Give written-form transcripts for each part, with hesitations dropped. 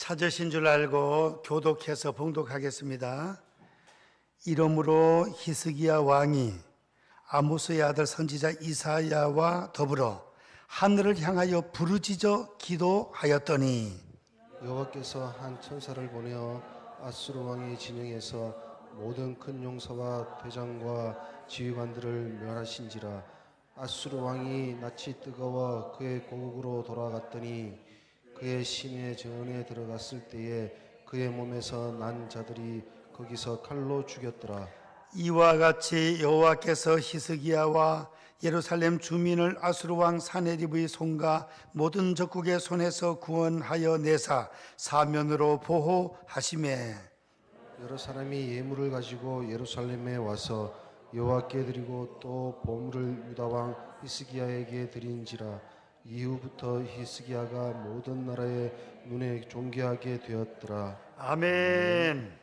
찾으신 줄 알고 교독해서 봉독하겠습니다. 이러므로 히스기야 왕이 아모스의 아들 선지자 이사야와 더불어 하늘을 향하여 부르짖어 기도하였더니 여호와께서 한 천사를 보내어 아수르 왕의 진영에서 모든 큰 용사와 대장과 지휘관들을 멸하신지라. 아수르 왕이 낯이 뜨거워 그의 고국으로 돌아갔더니 그의 심의 전에 들어갔을 때에 그의 몸에서 난 자들이 거기서 칼로 죽였더라. 이와 같이 여호와께서 히스기야와 예루살렘 주민을 아수르 왕 사네립의 손과 모든 적국의 손에서 구원하여 내사 사면으로 보호하시매 여러 사람이 예물을 가지고 예루살렘에 와서 여호와께 드리고 또 보물을 유다 왕 히스기야에게 드린지라. 이후부터 히스기야가 모든 나라의 눈에 존귀하게 되었더라. 아멘.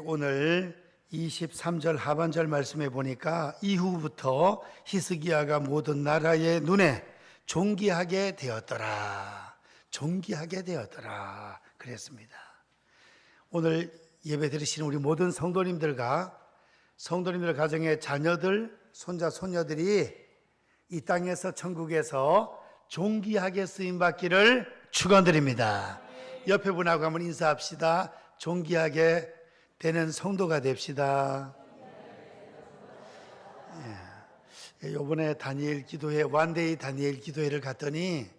오늘 23절 하반절 말씀에 보니까 이후부터 히스기야가 모든 나라의 눈에 존귀하게 되었더라. 존귀하게 되었더라. 그랬습니다. 오늘 예배 드리시는 우리 모든 성도님들 가정의 자녀들, 손자, 손녀들이 이 땅에서 천국에서 존귀하게 쓰임받기를 축원드립니다. 옆에 분하고 한번 인사합시다. 존귀하게 되는 성도가 됩시다. 이번에 다니엘 기도회, 완데이 다니엘 기도회를 갔더니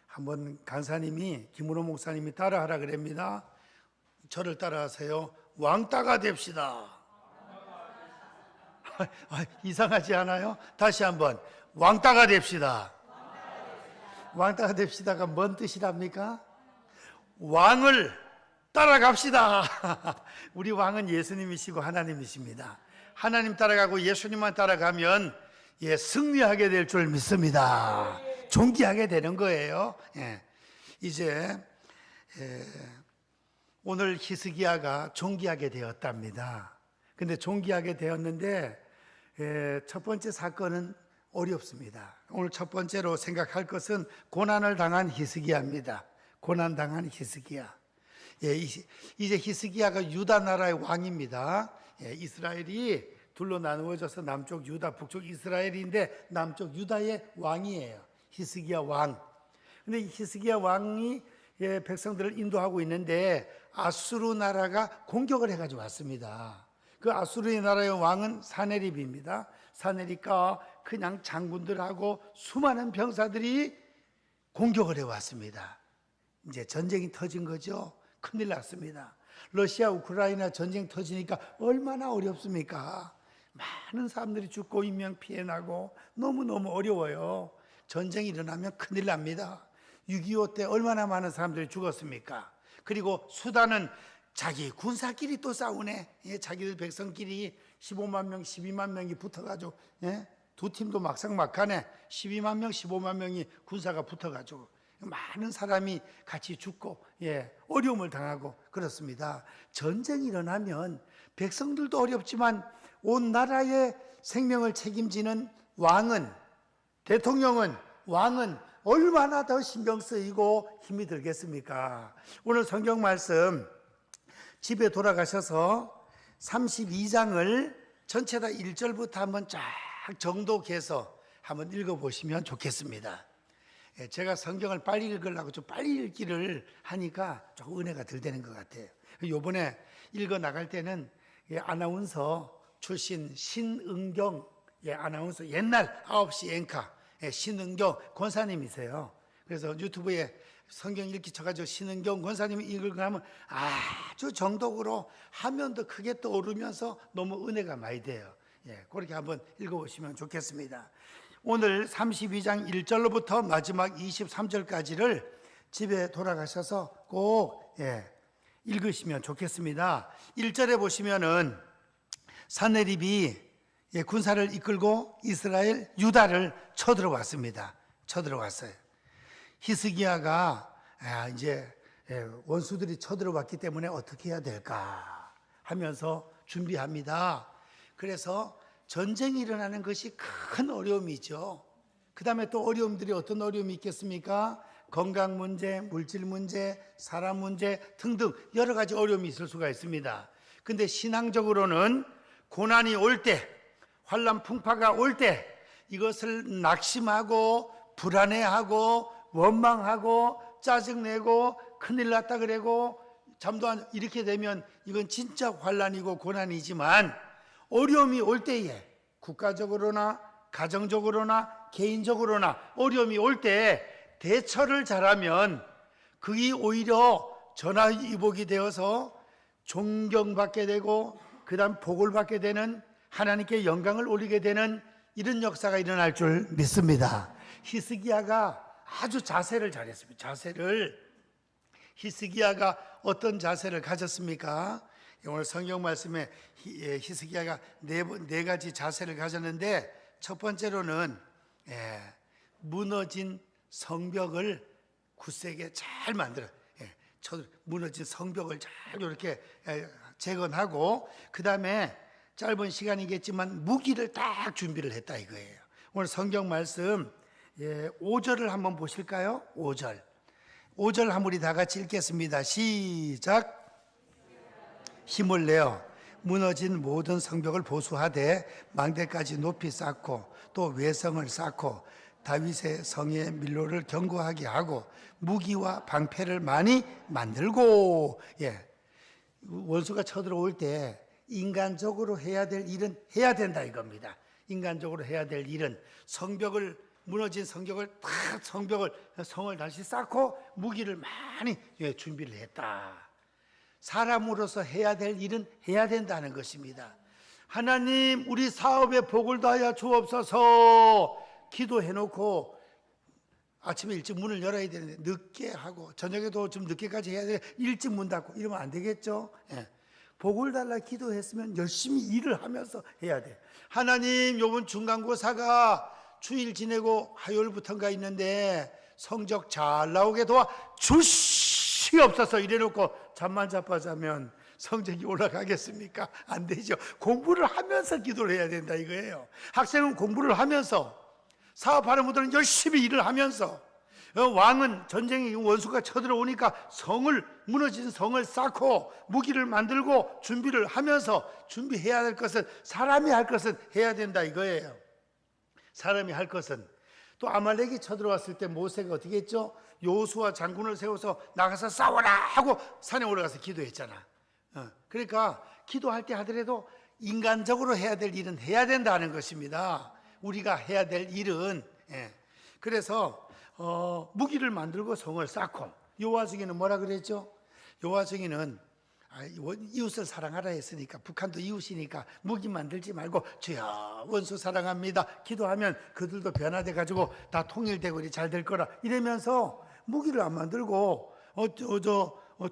한번 간사님이, 김은호 목사님이 따라하라 그럽니다. 저를 따라하세요. 왕따가 됩시다. 이상하지 않아요? 다시 한번 왕따가 됩시다. 왕따가 됩시다가 뭔 뜻이랍니까? 왕을 따라갑시다. 우리 왕은 예수님이시고 하나님이십니다. 하나님 따라가고 예수님만 따라가면 승리하게 될 줄 믿습니다. 존귀하게 되는 거예요. 이제 오늘 히스기야가 존귀하게 되었답니다. 근데 존귀하게 되었는데 첫 번째 사건은 어렵습니다. 오늘 첫 번째로 생각할 것은 고난을 당한 히스기야입니다. 고난당한 히스기야. 이제 히스기야가 유다 나라의 왕입니다. 이스라엘이 둘로 나누어져서 남쪽 유다, 북쪽 이스라엘인데 남쪽 유다의 왕이에요. 히스기야 왕. 근데 히스기야 왕이 백성들을 인도하고 있는데 아수르 나라가 공격을 해가지고 왔습니다. 그 아수르 나라의 왕은 사네립입니다. 사네립과 그냥 장군들하고 수많은 병사들이 공격을 해왔습니다. 이제 전쟁이 터진 거죠. 큰일 났습니다. 러시아 우크라이나 전쟁 터지니까 얼마나 어렵습니까? 많은 사람들이 죽고 인명피해 나고 너무너무 어려워요. 전쟁이 일어나면 큰일 납니다. 6.25 때 얼마나 많은 사람들이 죽었습니까? 그리고 수단은 자기 군사끼리 또 싸우네. 자기들 백성끼리 15만 명, 12만 명이 붙어가지고 두 팀도 막상막하네. 12만 명, 15만 명이 군사가 붙어가지고 많은 사람이 같이 죽고 어려움을 당하고 그렇습니다. 전쟁이 일어나면 백성들도 어렵지만 온 나라의 생명을 책임지는 왕은, 대통령은, 왕은 얼마나 더 신경 쓰이고 힘이 들겠습니까? 오늘 성경 말씀 집에 돌아가셔서 32장을 전체 다 1절부터 한번 쫙 정독해서 한번 읽어보시면 좋겠습니다. 제가 성경을 빨리 읽으려고 좀 빨리 읽기를 하니까 조금 은혜가 덜 되는 것 같아요. 이번에 읽어 나갈 때는 아나운서 출신 신은경 아나운서, 옛날 9시 앵커 신은경 권사님이세요. 그래서 유튜브에 성경 읽기 쳐가지고 신은경 권사님이 읽으려고 하면 아주 정독으로 화면도 크게 떠오르면서 너무 은혜가 많이 돼요. 그렇게 한번 읽어보시면 좋겠습니다. 오늘 32장 1절로부터 마지막 23절까지를 집에 돌아가셔서 꼭 읽으시면 좋겠습니다. 1절에 보시면은 사네립이 군사를 이끌고 이스라엘 유다를 쳐들어왔습니다. 쳐들어왔어요. 히스기야가 이제 원수들이 쳐들어왔기 때문에 어떻게 해야 될까 하면서 준비합니다. 그래서 전쟁이 일어나는 것이 큰 어려움이죠. 그 다음에 또 어려움들이 어떤 어려움이 있겠습니까? 건강 문제, 물질 문제, 사람 문제 등등 여러 가지 어려움이 있을 수가 있습니다. 근데 신앙적으로는 고난이 올 때, 환난 풍파가 올 때 이것을 낙심하고 불안해하고 원망하고 짜증내고 큰일 났다 그러고 잠도 안 이렇게 되면 이건 진짜 환난이고 고난이지만, 어려움이 올 때에 국가적으로나 가정적으로나 개인적으로나 어려움이 올 때 대처를 잘하면 그게 오히려 전화위복이 되어서 존경받게 되고 그 다음 복을 받게 되는, 하나님께 영광을 올리게 되는 이런 역사가 일어날 줄 믿습니다. 히스기야가 아주 자세를 잘했습니다. 히스기야가 어떤 자세를 가졌습니까? 오늘 성경 말씀에 히스기야가 네 가지 자세를 가졌는데, 첫 번째로는 무너진 성벽을 굳세게 잘 만들어, 무너진 성벽을 잘 이렇게 재건하고, 그 다음에 짧은 시간이겠지만 무기를 딱 준비를 했다 이거예요. 오늘 성경 말씀 5절을 한번 보실까요? 5절 한번 우리 다 같이 읽겠습니다. 시작. 힘을 내어 무너진 모든 성벽을 보수하되 망대까지 높이 쌓고 또 외성을 쌓고 다윗의 성의 밀로를 견고하게 하고 무기와 방패를 많이 만들고. 원수가 쳐들어올 때 인간적으로 해야 될 일은 해야 된다 이겁니다. 인간적으로 해야 될 일은 무너진 성벽을 성을 다시 쌓고 무기를 많이 준비를 했다. 사람으로서 해야 될 일은 해야 된다는 것입니다. 하나님, 우리 사업에 복을 다하여 주옵소서 기도해놓고 아침에 일찍 문을 열어야 되는데 늦게 하고 저녁에도 좀 늦게까지 해야 돼, 일찍 문 닫고 이러면 안 되겠죠. 복을 달라 기도했으면 열심히 일을 하면서 해야 돼. 하나님, 요번 중간고사가 주일 지내고 화요일부터인가 있는데 성적 잘 나오게 도와 주시옵소서 이래놓고 잠만 자빠자면 성적이 올라가겠습니까? 안 되죠. 공부를 하면서 기도를 해야 된다 이거예요. 학생은 공부를 하면서, 사업하는 분들은 열심히 일을 하면서, 왕은 전쟁이 원수가 쳐들어오니까 무너진 성을 쌓고 무기를 만들고 준비를 하면서, 준비해야 될 것은, 사람이 할 것은 해야 된다 이거예요. 사람이 할 것은, 또 아말렉이 쳐들어왔을 때 모세가 어떻게 했죠? 여호수아 장군을 세워서 나가서 싸워라 하고 산에 올라가서 기도했잖아. 그러니까 기도할 때 하더라도 인간적으로 해야 될 일은 해야 된다는 것입니다. 우리가 해야 될 일은. 그래서 무기를 만들고 성을 쌓고, 요와중에는 뭐라 그랬죠? 요와중에는 이웃을 사랑하라 했으니까, 북한도 이웃이니까 무기 만들지 말고 주여 원수 사랑합니다 기도하면 그들도 변화돼 가지고 다 통일되고 잘 될 거라 이러면서 무기를 안 만들고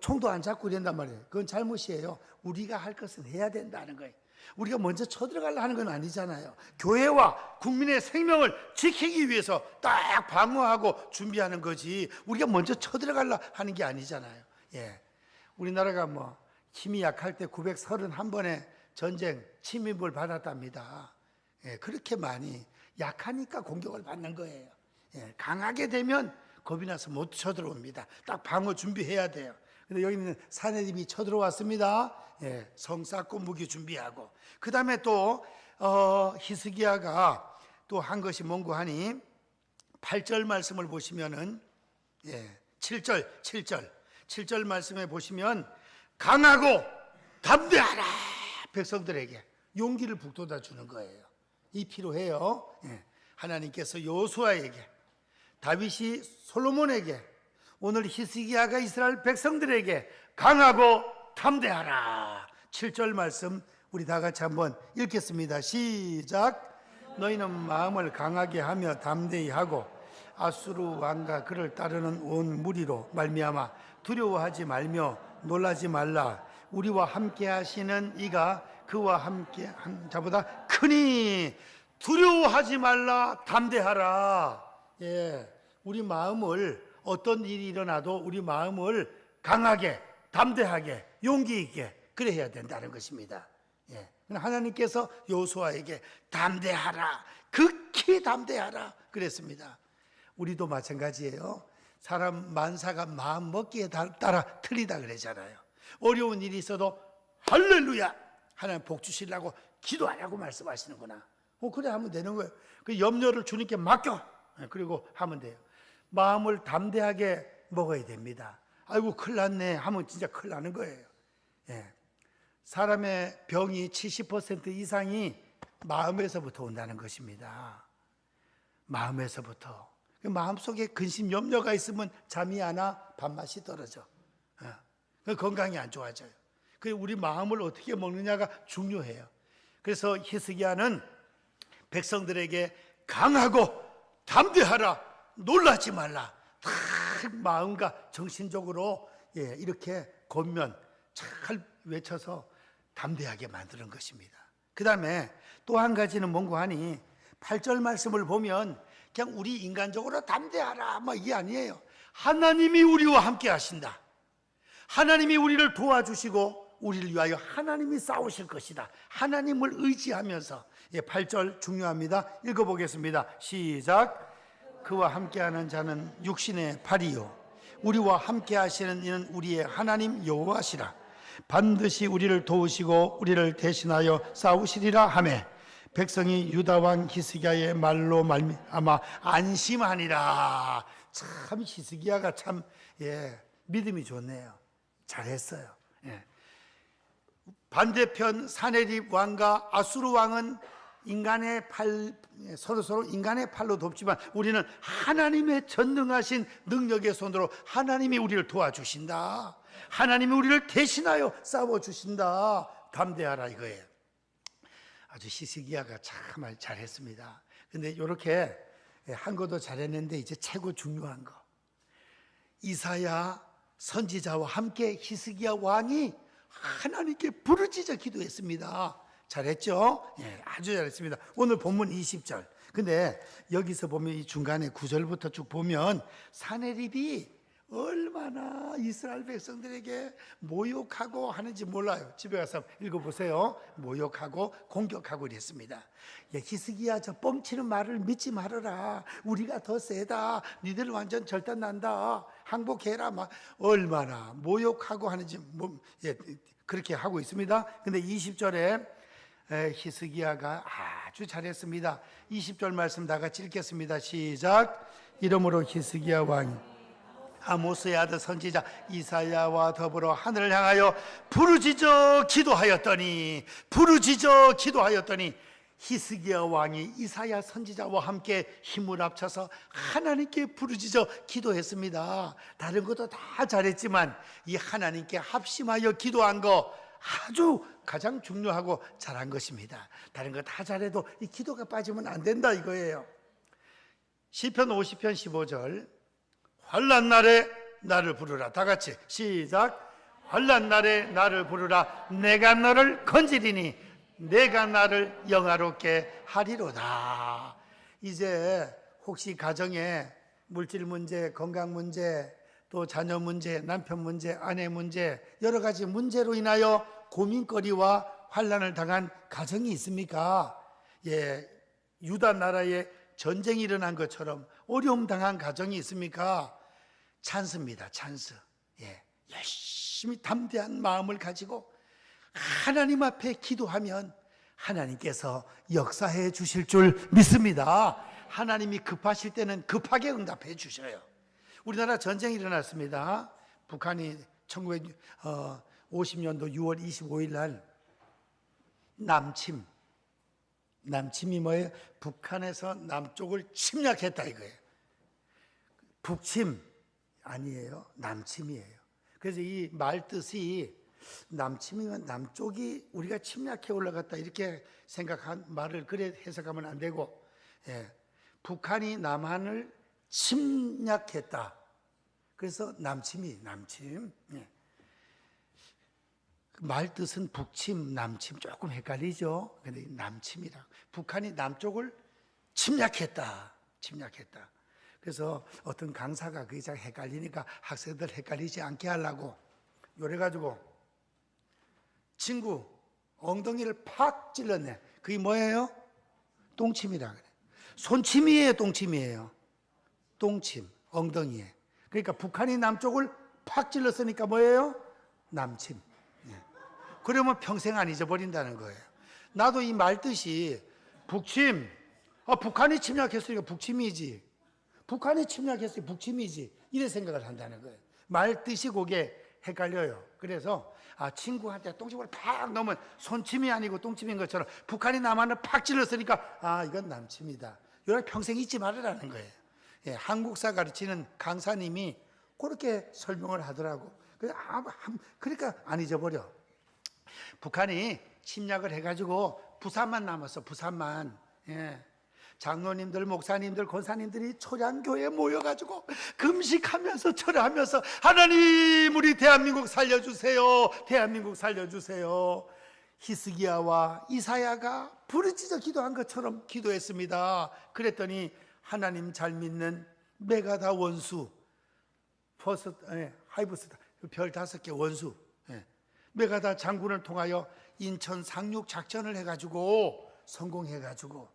총도 안 잡고 이런단 말이에요. 그건 잘못이에요. 우리가 할 것은 해야 된다는 거예요. 우리가 먼저 쳐들어가려 하는 건 아니잖아요. 교회와 국민의 생명을 지키기 위해서 딱 방어하고 준비하는 거지, 우리가 먼저 쳐들어가려 하는 게 아니잖아요. 우리나라가 힘이 약할 때 931번의 전쟁 침입을 받았답니다. 그렇게 많이 약하니까 공격을 받는 거예요. 강하게 되면 겁이 나서 못 쳐들어옵니다. 딱 방어 준비해야 돼요. 근데 여기는 사내들이 쳐들어왔습니다. 성 쌓고 무기 준비하고, 그 다음에 또 히스기야가 또 한 것이 뭔고 하니 8절 말씀을 보시면은 7절 말씀에 보시면 강하고 담대하라 백성들에게 용기를 북돋아 주는 거예요. 이 필요해요. 하나님께서 여호수아에게, 다윗이 솔로몬에게, 오늘 히스기야가 이스라엘 백성들에게 강하고 담대하라. 7절 말씀 우리 다 같이 한번 읽겠습니다. 시작. 너희는 마음을 강하게 하며 담대히 하고 아수르 왕과 그를 따르는 온 무리로 말미암아 두려워하지 말며 놀라지 말라. 우리와 함께 하시는 이가 그와 함께 한 자보다 크니. 두려워하지 말라, 담대하라. 우리 마음을, 어떤 일이 일어나도 우리 마음을 강하게, 담대하게, 용기 있게 그래 해야 된다는 것입니다. 하나님께서 여호수아에게 담대하라, 극히 담대하라 그랬습니다. 우리도 마찬가지예요. 사람 만사가 마음 먹기에 따라 틀리다 그러잖아요. 어려운 일이 있어도 할렐루야 하나님 복 주시려고 기도하라고 말씀하시는구나. 그래 하면 되는 거예요. 그 염려를 주님께 맡겨. 그리고 하면 돼요. 마음을 담대하게 먹어야 됩니다. 아이고 큰일 났네 하면 진짜 큰일 나는 거예요. 예. 사람의 병이 70% 이상이 마음에서부터 온다는 것입니다. 마음에서부터. 마음속에 근심 염려가 있으면 잠이 안 와, 밥맛이 떨어져. 건강이 안 좋아져요. 우리 마음을 어떻게 먹느냐가 중요해요. 그래서 히스기야는 백성들에게 강하고 담대하라, 놀라지 말라, 다 마음과 정신적으로 이렇게 권면 잘 외쳐서 담대하게 만드는 것입니다. 그 다음에 또 한 가지는 뭔고 하니 8절 말씀을 보면 그냥 우리 인간적으로 담대하라 이게 아니에요. 하나님이 우리와 함께 하신다. 하나님이 우리를 도와주시고 우리를 위하여 하나님이 싸우실 것이다. 하나님을 의지하면서 8절 중요합니다. 읽어보겠습니다. 시작. 그와 함께하는 자는 육신의 팔이요 우리와 함께 하시는 이는 우리의 하나님 여호와시라. 반드시 우리를 도우시고 우리를 대신하여 싸우시리라 하매 백성이 유다 왕 히스기야의 말로 말미암아 안심하니라. 참 히스기야가 참 믿음이 좋네요. 잘했어요. 반대편 사네립 왕과 아수르 왕은 인간의 서로 인간의 팔로 돕지만 우리는 하나님의 전능하신 능력의 손으로 하나님이 우리를 도와주신다. 하나님이 우리를 대신하여 싸워주신다. 담대하라 이거예요. 아주 히스기야가 참 잘했습니다. 근데 이렇게 한 것도 잘했는데 이제 최고 중요한 거, 이사야 선지자와 함께 히스기야 왕이 하나님께 부르짖어 기도했습니다. 잘했죠? 아주 잘했습니다. 오늘 본문 20절. 근데 여기서 보면 이 중간에 9절부터 쭉 보면 사네립이 얼마나 이스라엘 백성들에게 모욕하고 하는지 몰라요. 집에 가서 읽어보세요. 모욕하고 공격하고 이랬습니다. 히스기야 저 뻥치는 말을 믿지 말아라. 우리가 더 세다. 니들 완전 절단난다. 항복해라. 얼마나 모욕하고 하는지 그렇게 하고 있습니다. 근데 20절에 히스기야가 아주 잘했습니다. 20절 말씀 다 같이 읽겠습니다. 시작. 이러므로 히스기야 왕이 아모스의 아들 선지자 이사야와 더불어 하늘을 향하여 부르짖어 기도하였더니 히스기야 왕이 이사야 선지자와 함께 힘을 합쳐서 하나님께 부르짖어 기도했습니다. 다른 것도 다 잘했지만 이 하나님께 합심하여 기도한 거 아주 가장 중요하고 잘한 것입니다. 다른 거 다 잘해도 이 기도가 빠지면 안 된다 이거예요. 시편 50편 15절. 환난 날에 나를 부르라. 다 같이 시작. 환난 날에 나를 부르라. 내가 너를 건지리니 내가 나를 영화롭게 하리로다. 이제 혹시 가정에 물질 문제, 건강 문제, 또 자녀 문제, 남편 문제, 아내 문제, 여러 가지 문제로 인하여 고민거리와 환난을 당한 가정이 있습니까? 유다 나라에 전쟁이 일어난 것처럼 어려움 당한 가정이 있습니까? 찬스입니다. 찬스. 열심히 담대한 마음을 가지고 하나님 앞에 기도하면 하나님께서 역사해 주실 줄 믿습니다. 하나님이 급하실 때는 급하게 응답해 주셔요. 우리나라 전쟁이 일어났습니다. 북한이 1950년도 6월 25일 날 남침이 뭐예요? 북한에서 남쪽을 침략했다 이거예요. 북침 아니에요. 남침이에요. 그래서 이 말 뜻이 남침이면 남쪽이 우리가 침략해 올라갔다 이렇게 생각한 말을 그래 해석하면 안 되고, 북한이 남한을 침략했다. 그래서 남침. 말 뜻은 북침, 남침 조금 헷갈리죠. 근데 남침이라. 북한이 남쪽을 침략했다. 그래서 어떤 강사가 그게 잘 헷갈리니까 학생들 헷갈리지 않게 하려고 요래가지고 친구 엉덩이를 팍 찔렀네. 그게 뭐예요? 똥침이라 그래. 손침이에요, 똥침이에요? 똥침, 엉덩이에. 그러니까 북한이 남쪽을 팍 찔렀으니까 뭐예요? 남침. 그러면 평생 안 잊어버린다는 거예요. 나도 이 말 뜻이 북침, 북한이 침략했으니까 북침이지. 북한이 침략했으니까 북침이지. 이래 생각을 한다는 거예요. 말 뜻이 그게 헷갈려요. 그래서 친구한테 똥침을 팍 넣으면 손침이 아니고 똥침인 것처럼 북한이 남한을 팍 찔렀으니까 이건 남침이다. 이렇게 평생 잊지 말으라는 거예요. 예, 한국사 가르치는 강사님이 그렇게 설명을 하더라고. 그러니까 안 잊어버려. 북한이 침략을 해가지고 부산만 남았어. 부산만. 예. 장로님들, 목사님들, 권사님들이 초량교회에 모여가지고 금식하면서 절하면서 하나님 우리 대한민국 살려주세요. 대한민국 살려주세요. 히스기야와 이사야가 부르짖어 기도한 것처럼 기도했습니다. 그랬더니 하나님 잘 믿는 메가다 원수 하이브스다 별 5개 원수 메가다 장군을 통하여 인천 상륙 작전을 해가지고 성공해가지고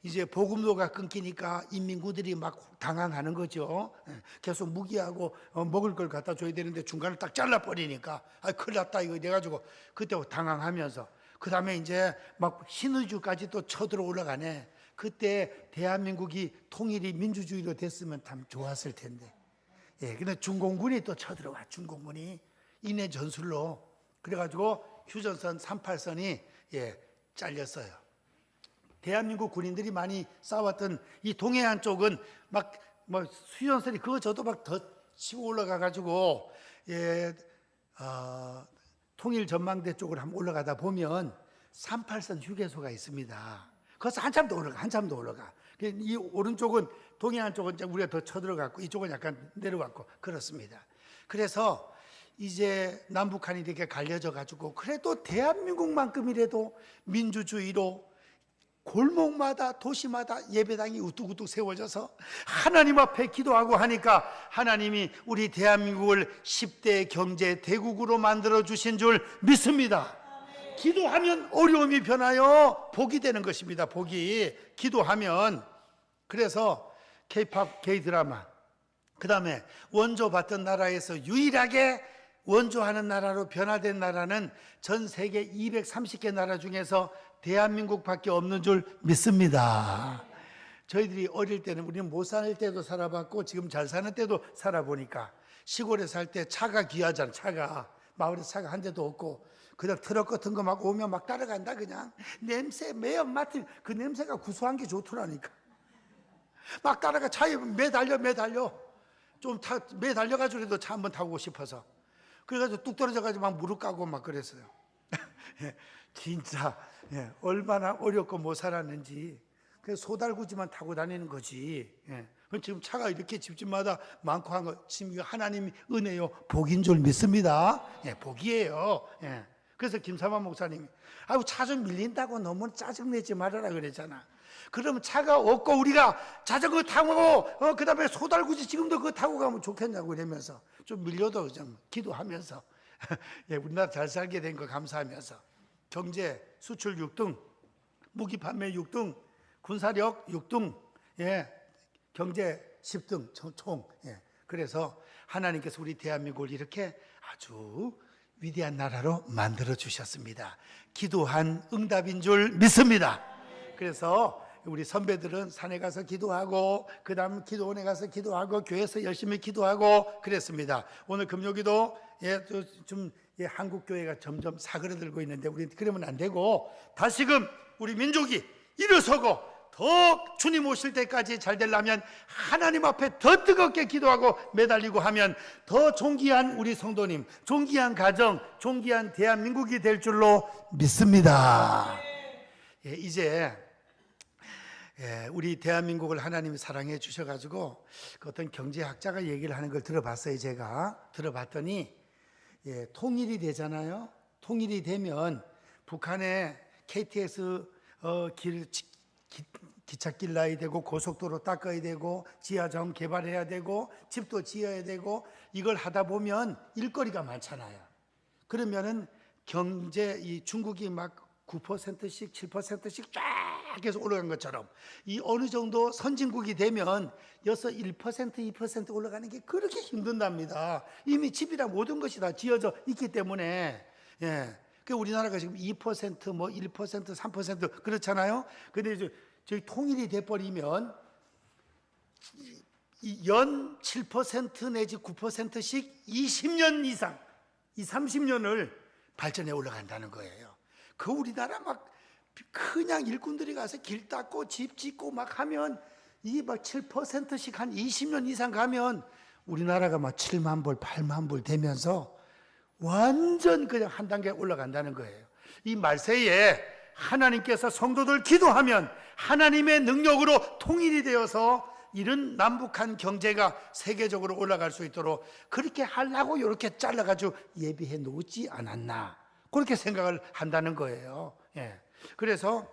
이제 보급로가 끊기니까 인민군들이 막 당황하는 거죠. 계속 무기하고 먹을 걸 갖다 줘야 되는데 중간을 딱 잘라버리니까 큰일 났다 이거 돼가지고 그때 당황하면서 그 다음에 이제 막 신의주까지 또 쳐들어 올라가네. 그때 대한민국이 통일이 민주주의로 됐으면 참 좋았을 텐데. 근데 중공군이 또 쳐들어와. 중공군이 인해 전술로 그래가지고 휴전선 38선이 잘렸어요. 대한민국 군인들이 많이 싸웠던 이 동해안 쪽은 막 휴전선이 그거 저도 막 더 치고 올라가가지고 통일 전망대 쪽으로 한번 올라가다 보면 38선 휴게소가 있습니다. 거기서 한참 더 올라가. 이 오른쪽은 동해안 쪽은 우리가 더 쳐들어갔고 이쪽은 약간 내려왔고 그렇습니다. 그래서 이제 남북한이 이렇게 갈려져 가지고 그래도 대한민국만큼이라도 민주주의로 골목마다 도시마다 예배당이 우뚝우뚝 세워져서 하나님 앞에 기도하고 하니까 하나님이 우리 대한민국을 10대 경제 대국으로 만들어 주신 줄 믿습니다. 기도하면 어려움이 변하여 복이 되는 것입니다. 복이 기도하면. 그래서 K-팝, K-드라마 그 다음에 원조 받던 나라에서 유일하게 원조하는 나라로 변화된 나라는 전 세계 230개 나라 중에서 대한민국밖에 없는 줄 믿습니다. 저희들이 어릴 때는 우리는 못 살 때도 살아봤고 지금 잘 사는 때도 살아보니까 시골에 살 때 차가 귀하잖아. 차가 마을에 차가 한 대도 없고 그냥 트럭 같은 거 막 오면 막 따라간다. 그냥 냄새 매연 맡은 그 냄새가 구수한 게 좋더라니까. 막 따라가. 차에 매달려 좀 매달려가지고 차 한번 타고 싶어서 그래가지고 뚝 떨어져가지고 막 무릎 까고 막 그랬어요. 진짜 얼마나 어렵고 못 살았는지. 그래서 소달구지만 타고 다니는 거지. 지금 차가 이렇게 집집마다 많고 한 거 지금 하나님 은혜요 복인 줄 믿습니다. 복이에요. 그래서 김사만 목사님이 차 좀 밀린다고 너무 짜증내지 말아라 그랬잖아. 그러면 차가 없고 우리가 자전거 타고 그 다음에 소달구지 지금도 그거 타고 가면 좋겠냐고 이러면서 좀 밀려도 좀 기도하면서 우리나라 잘 살게 된 거 감사하면서 경제 수출 6등, 무기 판매 6등, 군사력 6등, 경제 10등 총. 그래서 하나님께서 우리 대한민국을 이렇게 아주 위대한 나라로 만들어 주셨습니다. 기도한 응답인 줄 믿습니다. 그래서 우리 선배들은 산에 가서 기도하고 그 다음 기도원에 가서 기도하고 교회에서 열심히 기도하고 그랬습니다. 오늘 금요기도 좀 한국교회가 점점 사그러들고 있는데 우리는 그러면 안 되고 다시금 우리 민족이 일어서고 더 주님 오실 때까지 잘 되려면 하나님 앞에 더 뜨겁게 기도하고 매달리고 하면 더 존귀한 우리 성도님, 존귀한 가정, 존귀한 대한민국이 될 줄로 믿습니다. 이제 우리 대한민국을 하나님이 사랑해 주셔가지고 그 어떤 경제학자가 얘기를 하는 걸 들어봤어요. 제가 들어봤더니 통일이 되잖아요. 통일이 되면 북한에 KTX 기찻길 놔야 되고 고속도로 닦아야 되고 지하자원 개발해야 되고 집도 지어야 되고 이걸 하다 보면 일거리가 많잖아요. 그러면은 경제 이 중국이 막 9%씩 7%씩 쫙 계속 올라간 것처럼 이 어느 정도 선진국이 되면 여기서 1%, 2% 올라가는 게 그렇게 힘든답니다. 이미 집이랑 모든 것이 다 지어져 있기 때문에. 예. 그 우리나라가 지금 2%, 뭐 1%, 3% 그렇잖아요. 근데 저희 통일이 돼버리면 연 7% 내지 9%씩 20년 이상, 30년을 발전해 올라간다는 거예요. 그 우리나라 막 그냥 일꾼들이 가서 길 닦고 집 짓고 막 하면 이게 막 7%씩 한 20년 이상 가면 우리나라가 막 7만 불, 8만 불 되면서 완전 그냥 한 단계 올라간다는 거예요. 이 말세에 하나님께서 성도들 기도하면 하나님의 능력으로 통일이 되어서 이런 남북한 경제가 세계적으로 올라갈 수 있도록 그렇게 하려고 이렇게 잘라가지고 예비해 놓지 않았나, 그렇게 생각을 한다는 거예요. 예. 그래서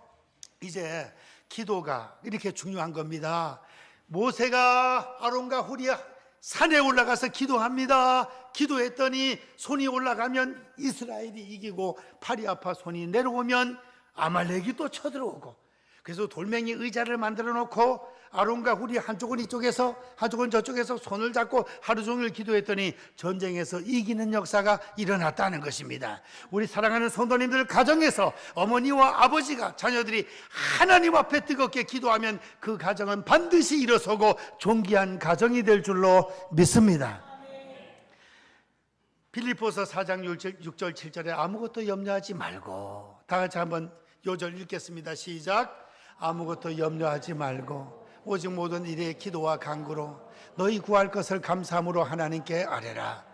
이제 기도가 이렇게 중요한 겁니다. 모세가 아론과 훌이 산에 올라가서 기도합니다. 기도했더니 손이 올라가면 이스라엘이 이기고 팔이 아파 손이 내려오면 아말렉이 또 쳐들어오고, 그래서 돌멩이 의자를 만들어 놓고 아론과 훌이 한쪽은 이쪽에서 한쪽은 저쪽에서 손을 잡고 하루 종일 기도했더니 전쟁에서 이기는 역사가 일어났다는 것입니다. 우리 사랑하는 성도님들 가정에서 어머니와 아버지가 자녀들이 하나님 앞에 뜨겁게 기도하면 그 가정은 반드시 일어서고 존귀한 가정이 될 줄로 믿습니다. 빌립보서 4장 6절 7절에 아무것도 염려하지 말고, 다 같이 한번 요절 읽겠습니다. 시작. 아무것도 염려하지 말고 오직 모든 일에 기도와 간구로 너희 구할 것을 감사함으로 하나님께 아뢰라.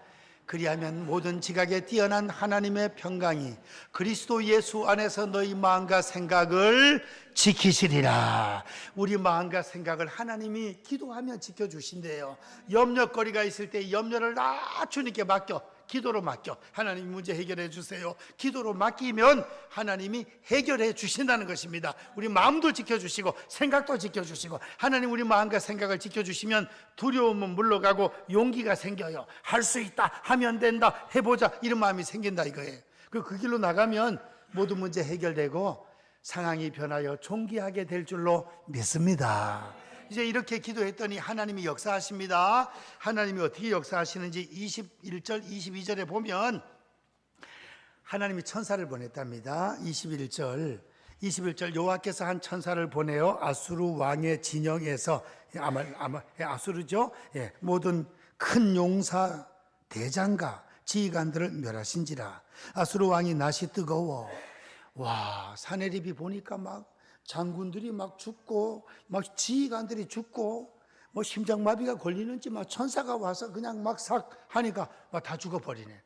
그리하면 모든 지각에 뛰어난 하나님의 평강이 그리스도 예수 안에서 너희 마음과 생각을 지키시리라. 우리 마음과 생각을 하나님이 기도하면 지켜주신대요. 염려거리가 있을 때 염려를 다 주님께 맡겨, 기도로 맡겨. 하나님 문제 해결해 주세요. 기도로 맡기면 하나님이 해결해 주신다는 것입니다. 우리 마음도 지켜주시고 생각도 지켜주시고, 하나님 우리 마음과 생각을 지켜주시면 두려움은 물러가고 용기가 생겨요. 할 수 있다, 하면 된다, 해보자, 이런 마음이 생긴다 이거예요. 그 길로 나가면 모든 문제 해결되고 상황이 변하여 존귀하게 될 줄로 믿습니다. 이제 이렇게 기도했더니 하나님이 역사하십니다. 하나님이 어떻게 역사하시는지 21절 22절에 보면 하나님이 천사를 보냈답니다. 21절 여호와께서 한 천사를 보내어 아수르 왕의 진영에서, 아마 아수르죠, 예, 모든 큰 용사 대장과 지휘관들을 멸하신지라. 아수르 왕이 낯이 뜨거워. 와, 사내립이 보니까 막 장군들이 막 죽고 막 지휘관들이 죽고 뭐 심장마비가 걸리는지 막 천사가 와서 그냥 막 싹 하니까 막 다 죽어버리네.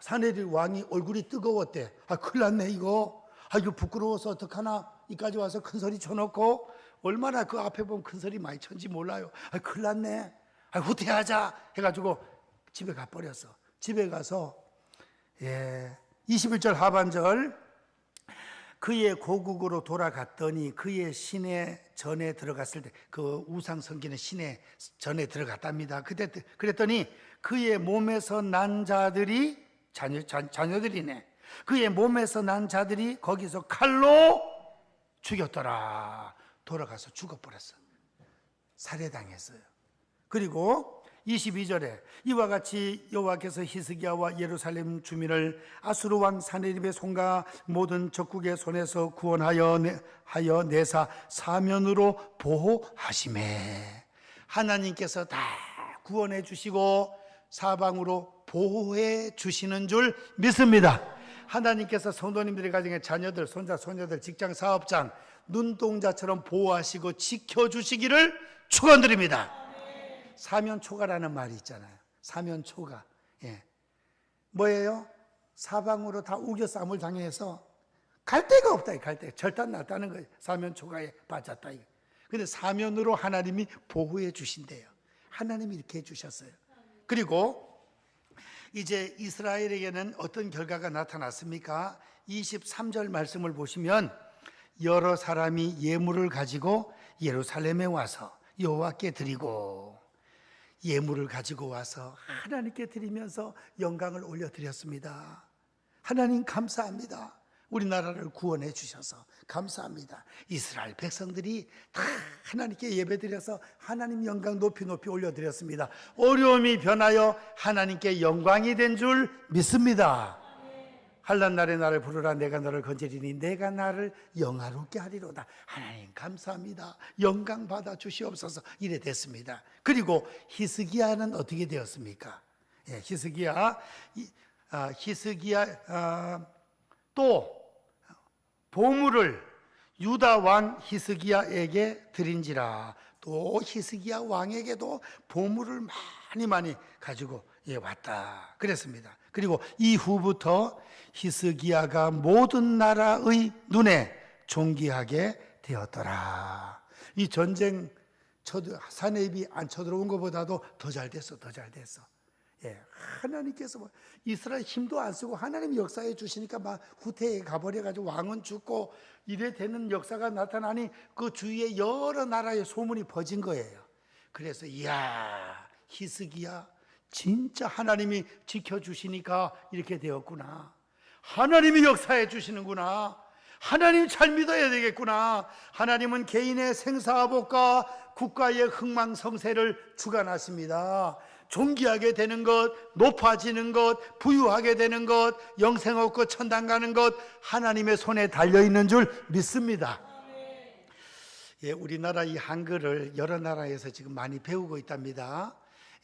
사내립 왕이 얼굴이 뜨거웠대. 큰일 났네 이거. 이거 부끄러워서 어떡하나, 이까지 와서 큰 소리 쳐놓고 얼마나 그 앞에 보면 큰 소리 많이 쳤는지 몰라요. 큰일 났네. 후퇴하자 해가지고 집에 가버렸어. 집에 가서 21절 하반절, 그의 고국으로 돌아갔더니 그의 시내 전에 들어갔을 때, 그 우상 섬기는 시내 전에 들어갔답니다. 그랬더니 그의 몸에서 난 자들이, 자녀들이네, 그의 몸에서 난 자들이 거기서 칼로 죽였더라. 돌아가서 죽어버렸어. 살해당했어요. 그리고 22절에 이와 같이 여호와께서 히스기야와 예루살렘 주민을 아수르 왕 사네립의 손과 모든 적국의 손에서 구원하여 내사 사면으로 보호하시매. 하나님께서 다 구원해 주시고 사방으로 보호해 주시는 줄 믿습니다. 하나님께서 성도님들의 가정의 자녀들, 손자, 손녀들, 직장, 사업장 눈동자처럼 보호하시고 지켜주시기를 축원드립니다. 사면초가라는 말이 있잖아요. 사면초가, 예, 뭐예요? 사방으로 다 우겨쌈을 당해서 갈 데가 없다. 갈 데 절단 났다는 거예요. 사면초가에 빠졌다. 근데 사면으로 하나님이 보호해 주신대요. 하나님이 이렇게 해주셨어요. 그리고 이제 이스라엘에게는 어떤 결과가 나타났습니까? 23절 말씀을 보시면 여러 사람이 예물을 가지고 예루살렘에 와서 여호와께 드리고, 예물을 가지고 와서 하나님께 드리면서 영광을 올려드렸습니다. 하나님 감사합니다. 우리나라를 구원해 주셔서 감사합니다. 이스라엘 백성들이 다 하나님께 예배드려서 하나님 영광 높이 올려드렸습니다. 어려움이 변하여 하나님께 영광이 된 줄 믿습니다. 환난 날에 나를 부르라. 내가 너를 건지리니 내가 나를 영화롭게 하리로다. 하나님 감사합니다. 영광 받아 주시옵소서. 이래 됐습니다. 그리고 히스기야는 어떻게 되었습니까? 예, 히스기야 또 보물을 유다 왕 히스기야에게 드린지라. 또 히스기야 왕에게도 보물을 많이 가지고 왔다 그랬습니다. 그리고 이후부터 히스기야가 모든 나라의 눈에 존귀하게 되었더라. 이 전쟁 사내입이 안 쳐들어온 것보다도 더 잘 됐어. 예, 하나님께서 이스라엘 힘도 안 쓰고 하나님 역사해 주시니까 막 후퇴해 가버려가지고 왕은 죽고 이래 되는 역사가 나타나니 그 주위에 여러 나라의 소문이 퍼진 거예요. 그래서 이야, 히스기야 진짜 하나님이 지켜주시니까 이렇게 되었구나. 하나님이 역사해 주시는구나. 하나님 잘 믿어야 되겠구나. 하나님은 개인의 생사복과 국가의 흥망성쇠를 주관하십니다. 존귀하게 되는 것, 높아지는 것, 부유하게 되는 것, 영생 얻고 천당 가는 것 하나님의 손에 달려있는 줄 믿습니다. 예, 우리나라 이 한글을 여러 나라에서 지금 많이 배우고 있답니다.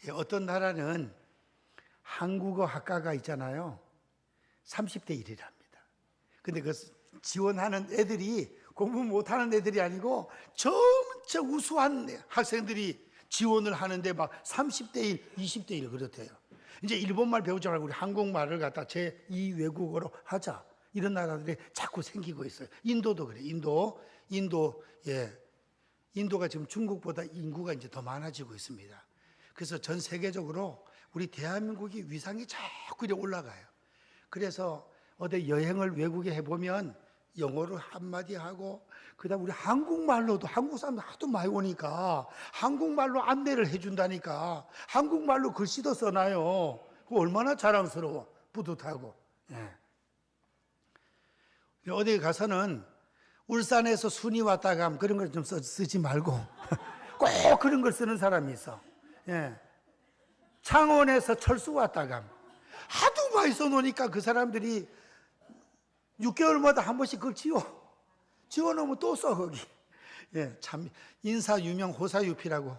예, 어떤 나라는 한국어 학과가 있잖아요. 30대 1이랍니다. 근데 그 지원하는 애들이 공부 못하는 애들이 아니고 진짜 우수한 학생들이 지원을 하는데 막 30대 1, 20대 1 그렇대요. 이제 일본말 배우지 말고 우리 한국말을 갖다 제2 외국어로 하자. 이런 나라들이 자꾸 생기고 있어요. 인도도 그래. 인도가 지금 중국보다 인구가 이제 더 많아지고 있습니다. 그래서 전 세계적으로 우리 대한민국이 위상이 자꾸 이렇게 올라가요. 그래서 어디 여행을 외국에 해보면 영어로 한마디 하고 그다음 우리 한국말로도 한국 사람들 하도 많이 오니까 한국말로 안내를 해준다니까. 한국말로 글씨도 써놔요. 얼마나 자랑스러워. 뿌듯하고. 예. 어디 가서는 울산에서 순이 왔다가 하면 그런 걸 좀 쓰지 말고 꼭 그런 걸 쓰는 사람이 있어. 예. 창원에서 철수 왔다가 하면 하도 많이 써놓으니까 그 사람들이 6개월마다 한 번씩 그걸 지워놓으면 또 써 거기. 예, 참 인사 유명 호사유피라고.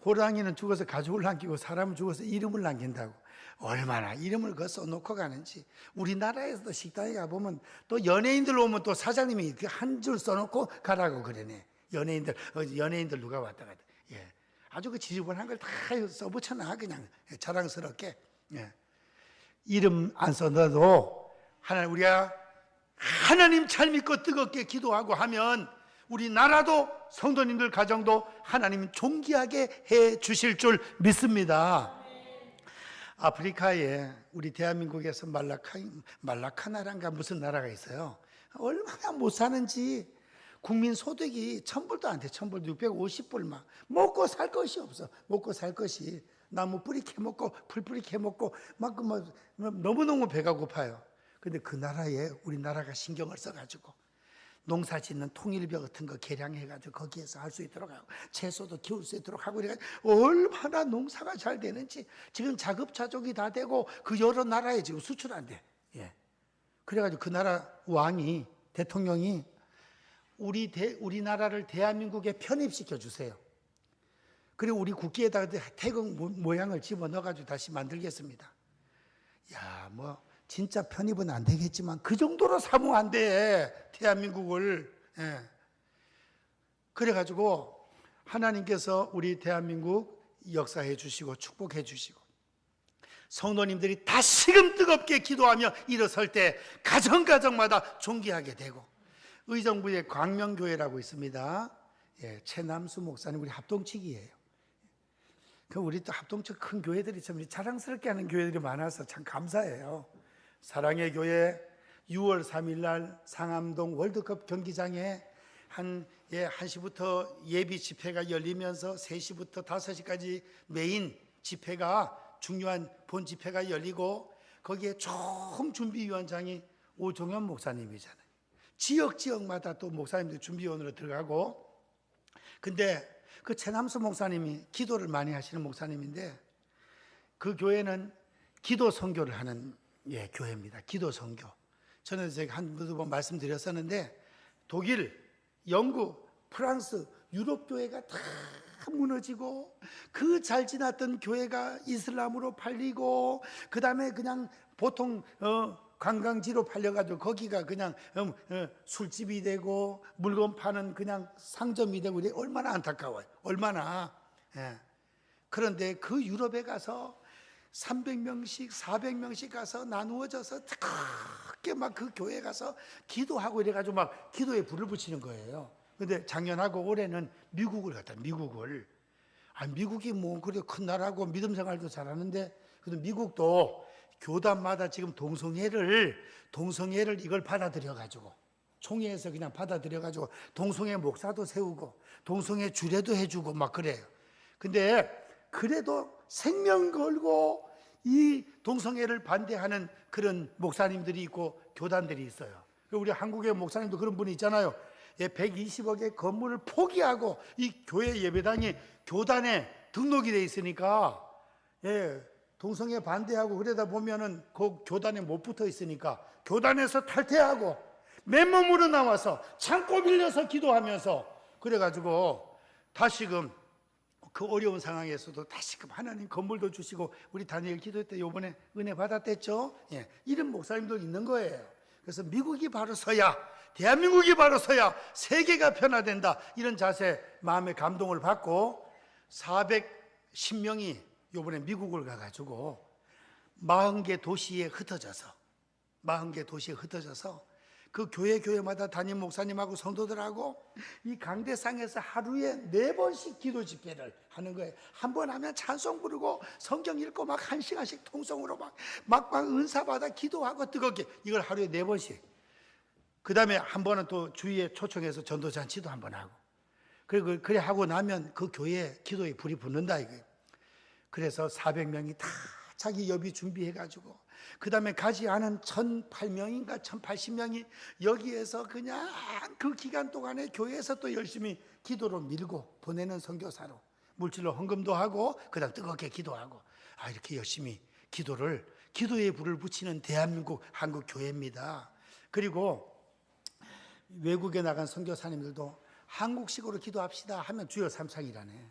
호랑이는 죽어서 가죽을 남기고 사람은 죽어서 이름을 남긴다고. 얼마나 이름을 그 써놓고 가는지. 우리나라에서도 식당에 가보면 또 연예인들 오면 또 사장님이 한 줄 써놓고 가라고 그러네. 연예인들 누가 왔다 갔다. 예, 아주 그 지저분한 걸 다 써붙여놔 그냥 자랑스럽게. 예. 이름 안 써놔도 우리가 하나님 잘 믿고 뜨겁게 기도하고 하면 우리 나라도 성도님들 가정도 하나님 존귀하게 해 주실 줄 믿습니다. 아프리카에 우리 대한민국에서 말라카나란가 무슨 나라가 있어요. 얼마나 못 사는지 국민 소득이 1,000불도 안 돼. 1,000불 650불 막 먹고 살 것이 없어. 먹고 살 것이 나무 뿌리 캐먹고 풀뿌리 캐먹고 막 너무너무 배가 고파요. 근데 그 나라에 우리나라가 신경을 써가지고 농사 짓는 통일벼 같은 거 개량해가지고 거기에서 할 수 있도록 하고 채소도 키울 수 있도록 하고 이래가지고 얼마나 농사가 잘 되는지 지금 자급자족이 다 되고 그 여러 나라에 지금 수출한대. 예. 그래가지고 그 나라 왕이 대통령이 우리나라를 대한민국에 편입시켜 주세요. 그리고 우리 국기에다가 태극 모양을 집어넣어가지고 다시 만들겠습니다. 야, 진짜 편입은 안 되겠지만 그 정도로 사모한대 대한민국을. 예. 그래가지고 하나님께서 우리 대한민국 역사해 주시고 축복해 주시고 성도님들이 다시금 뜨겁게 기도하며 일어설 때 가정가정마다 존귀하게 되고 의정부에 광명교회라고 있습니다. 예, 최남수 목사님 우리 합동측이에요. 우리 또 합동측 큰 교회들이 참 자랑스럽게 하는 교회들이 많아서 참 감사해요. 사랑의 교회 6월 3일 날 상암동 월드컵 경기장에 1시부터 예비 집회가 열리면서 3시부터 5시까지 메인 집회가 중요한 본 집회가 열리고 거기에 총 준비위원장이 오종현 목사님이잖아요. 지역마다 또 목사님들 준비원으로 들어가고, 근데 그 최남수 목사님이 기도를 많이 하시는 목사님인데, 그 교회는 기도 선교를 하는 교회입니다. 기도 선교. 저는 제가 한두 번 말씀드렸었는데, 독일, 영국, 프랑스, 유럽 교회가 다 무너지고, 그 잘 지났던 교회가 이슬람으로 팔리고, 그 다음에 그냥 보통 관광지로 팔려가지고 거기가 그냥 술집이 되고 물건 파는 그냥 상점이 되고, 얼마나 안타까워요. 얼마나. 그런데 그 유럽에 가서 300명씩 400명씩 가서 나누어져서 크게 막 그 교회 가서 기도하고 이래가지고 막 기도에 불을 붙이는 거예요. 근데 작년하고 올해는 미국을 갔다. 미국이 뭐 그래 큰 나라고 믿음 생활도 잘하는데, 근데 미국도 교단마다 지금 동성애를 이걸 받아들여가지고, 총회에서 그냥 받아들여가지고 동성애 목사도 세우고 동성애 주례도 해주고 막 그래요. 근데 그래도 생명 걸고 이 동성애를 반대하는 그런 목사님들이 있고 교단들이 있어요. 우리 한국의 목사님도 그런 분이 있잖아요. 120억의 건물을 포기하고 이 교회 예배당이 교단에 등록이 돼 있으니까, 동성애 반대하고 그러다 보면은 그 교단에 못 붙어 있으니까 교단에서 탈퇴하고 맨몸으로 나와서 창고 빌려서 기도하면서, 그래가지고 다시금 그 어려운 상황에서도 다시금 하나님 건물도 주시고, 우리 다니엘 기도 때 요번에 은혜 받았댔죠. 이런 목사님도 있는 거예요. 그래서 미국이 바로 서야, 대한민국이 바로 서야 세계가 변화된다, 이런 자세, 마음의 감동을 받고 410명이 요번에 미국을 가가지고 40개 도시에 흩어져서 그 교회마다 담임 목사님하고 성도들하고 이 강대상에서 하루에 4번씩 기도 집회를 하는 거예요. 한 번 하면 찬송 부르고 성경 읽고 막 1시간씩 통성으로 막 은사 받아 기도하고 뜨겁게, 이걸 하루에 4번씩. 그 다음에 한 번은 또 주위에 초청해서 전도잔치도 한 번 하고, 그래 하고 나면 그 교회에 기도에 불이 붙는다 이거예요. 그래서 400명이 다 자기 여비 준비해가지고, 그 다음에 가지 않은 1008명인가 1080명이 여기에서 그냥 그 기간 동안에 교회에서 또 열심히 기도로 밀고 보내는 선교사로 물질로 헌금도 하고, 그 다음 뜨겁게 기도하고, 이렇게 열심히 기도에 불을 붙이는 대한민국 한국 교회입니다. 그리고 외국에 나간 선교사님들도 한국식으로 기도합시다 하면 주여 삼창이라네.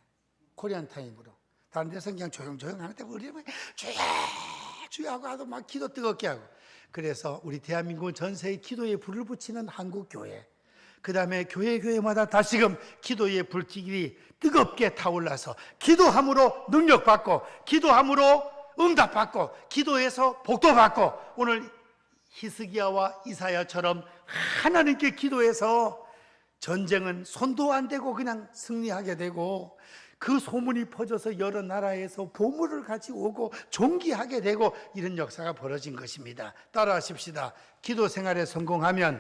코리안 타임으로. 다른 데서 그냥 조용조용 하는데 우리는 주여 하고 하도 막 기도 뜨겁게 하고. 그래서 우리 대한민국 전세에 기도에 불을 붙이는 한국 교회, 그 다음에 교회마다 다시금 기도의 불길이 뜨겁게 타올라서 기도함으로 능력받고, 기도함으로 응답받고, 기도해서 복도받고, 오늘 히스기야와 이사야처럼 하나님께 기도해서 전쟁은 손도 안 대고 그냥 승리하게 되고, 그 소문이 퍼져서 여러 나라에서 보물을 같이 오고 존귀하게 되고, 이런 역사가 벌어진 것입니다. 따라하십시다. 기도 생활에 성공하면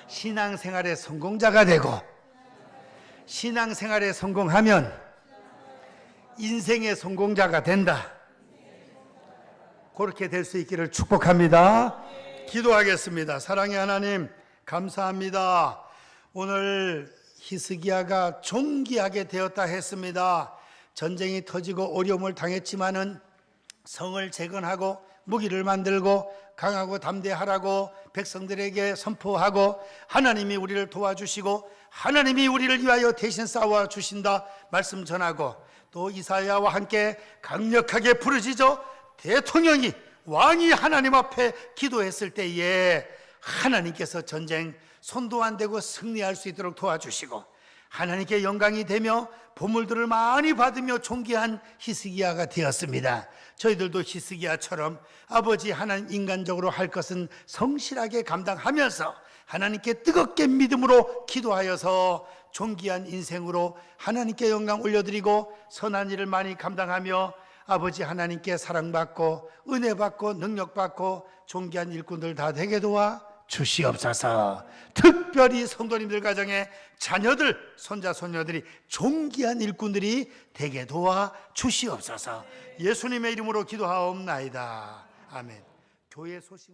신앙생활의 성공자가 되고, 신앙생활에 성공하면 인생의 성공자가 된다. 그렇게 될 수 있기를 축복합니다. 기도하겠습니다. 사랑의 하나님, 감사합니다. 오늘 히스기야가 존귀하게 되었다 했습니다. 전쟁이 터지고 어려움을 당했지만은 성을 재건하고 무기를 만들고 강하고 담대하라고 백성들에게 선포하고, 하나님이 우리를 도와주시고 하나님이 우리를 위하여 대신 싸워 주신다 말씀 전하고, 또 이사야와 함께 강력하게 부르짖어 대통령이, 왕이 하나님 앞에 기도했을 때에 하나님께서 전쟁 손도 안 대고 승리할 수 있도록 도와주시고, 하나님께 영광이 되며 보물들을 많이 받으며 존귀한 히스기야가 되었습니다. 저희들도 히스기야처럼 아버지 하나님, 인간적으로 할 것은 성실하게 감당하면서 하나님께 뜨겁게 믿음으로 기도하여서 존귀한 인생으로 하나님께 영광 올려드리고 선한 일을 많이 감당하며 아버지 하나님께 사랑받고 은혜받고 능력받고 존귀한 일꾼들 다 되게 도와 주시옵소서. 특별히 성도님들 가정에 자녀들, 손자, 손녀들이 존귀한 일꾼들이 되게 도와 주시옵소서. 예수님의 이름으로 기도하옵나이다. 아멘. 교회 소식